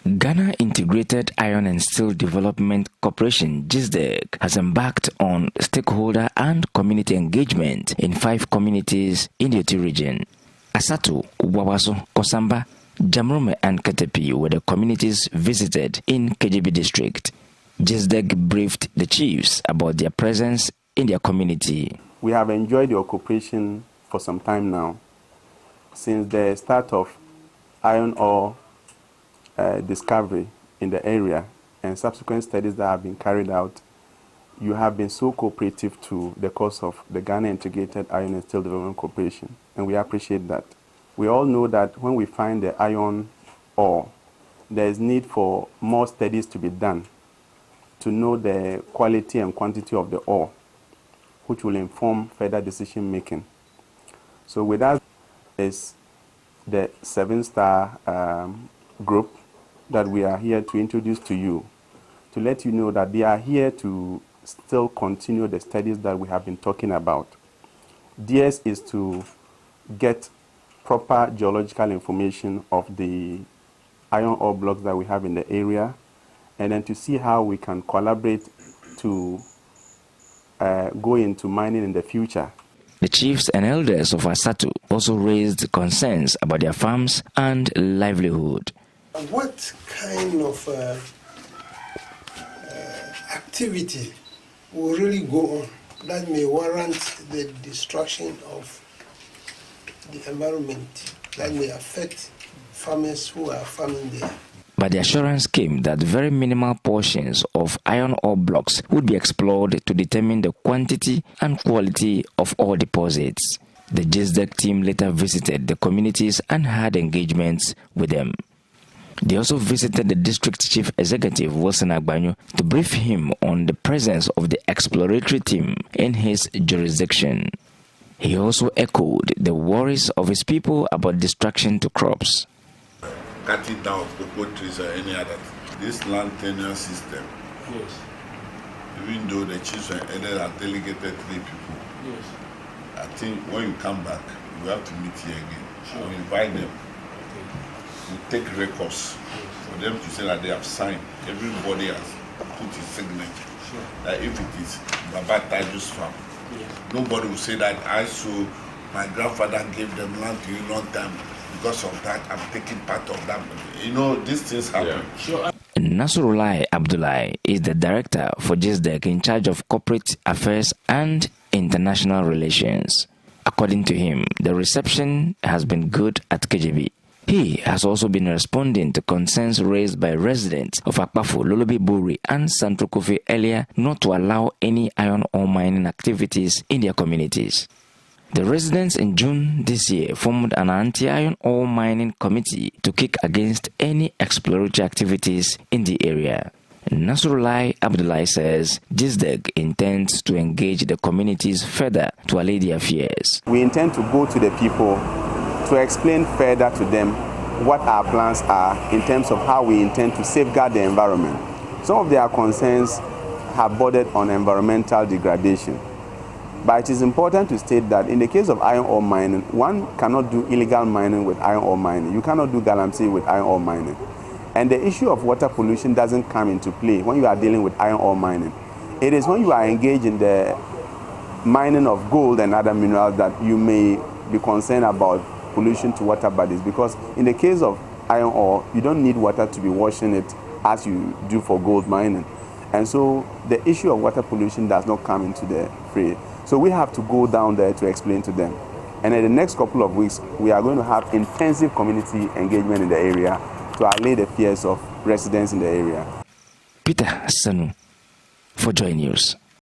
Ghana Integrated Iron and Steel Development Corporation (GISDEC) has embarked on stakeholder and community engagement in 5 communities in the Oti region. Asatu, Wawaso, Kosamba, Jamrume and Ketepi were the communities visited in KJB district. GISDEC briefed the chiefs about their presence in their community. We have enjoyed your cooperation for some time now. Since the start of iron ore discovery in the area and subsequent studies that have been carried out, you have been so cooperative to the cause of the Ghana Integrated Iron and Steel Development Corporation, and we appreciate that. We all know that when we find the iron ore, there is need for more studies to be done to know the quality and quantity of the ore, which will inform further decision making. So with us is the 7-star group that we are here to introduce to you, to let you know that they are here to still continue the studies that we have been talking about. DS is to get proper geological information of the iron ore blocks that we have in the area, and then to see how we can collaborate to go into mining in the future. The chiefs and elders of Asatu also raised concerns about their farms and livelihood. What kind of activity will really go on that may warrant the destruction of the environment, that may affect farmers who are farming there? But the assurance came that very minimal portions of iron ore blocks would be explored to determine the quantity and quality of ore deposits. The GISDEC team later visited the communities and had engagements with them. They also visited the district chief executive, Wilson Agbanyo, to brief him on the presence of the exploratory team in his jurisdiction. He also echoed the worries of his people about destruction to crops. Cutting down of cocoa trees or any other. This land tenure system, yes, even though the chiefs and elders are delegated 3 people, yes, I think when you come back, you have to meet here again. Sure. We invite them. We take records for them to say that they have signed. Everybody has put his signature. Sure. That if it is Baba Taju's farm, yes, nobody will say that I saw my grandfather gave them land to you long time. Because of that, I'm taking part of that. You know, these things happen. Yeah. Sure. Nasrullah Abdullahi is the director for GISDEC in charge of corporate affairs and international relations. According to him, the reception has been good at KJB. He has also been responding to concerns raised by residents of Akpafo, Lolobi Buri and Santrokofi earlier not to allow any iron ore mining activities in their communities. The residents in June this year formed an anti-iron ore mining committee to kick against any exploratory activities in the area. Nasrullah Abdullahi says GISDEC intends to engage the communities further to allay their fears. We intend to go to the people to explain further to them what our plans are in terms of how we intend to safeguard the environment. Some of their concerns have bordered on environmental degradation. But it is important to state that in the case of iron ore mining, one cannot do illegal mining with iron ore mining. You cannot do galamsey with iron ore mining. And the issue of water pollution doesn't come into play when you are dealing with iron ore mining. It is when you are engaged in the mining of gold and other minerals that you may be concerned about pollution to water bodies, because in the case of iron ore, you don't need water to be washing it as you do for gold mining. And so the issue of water pollution does not come into the fray. So we have to go down there to explain to them. And in the next couple of weeks, we are going to have intensive community engagement in the area to allay the fears of residents in the area. Peter Sanu for Joy News.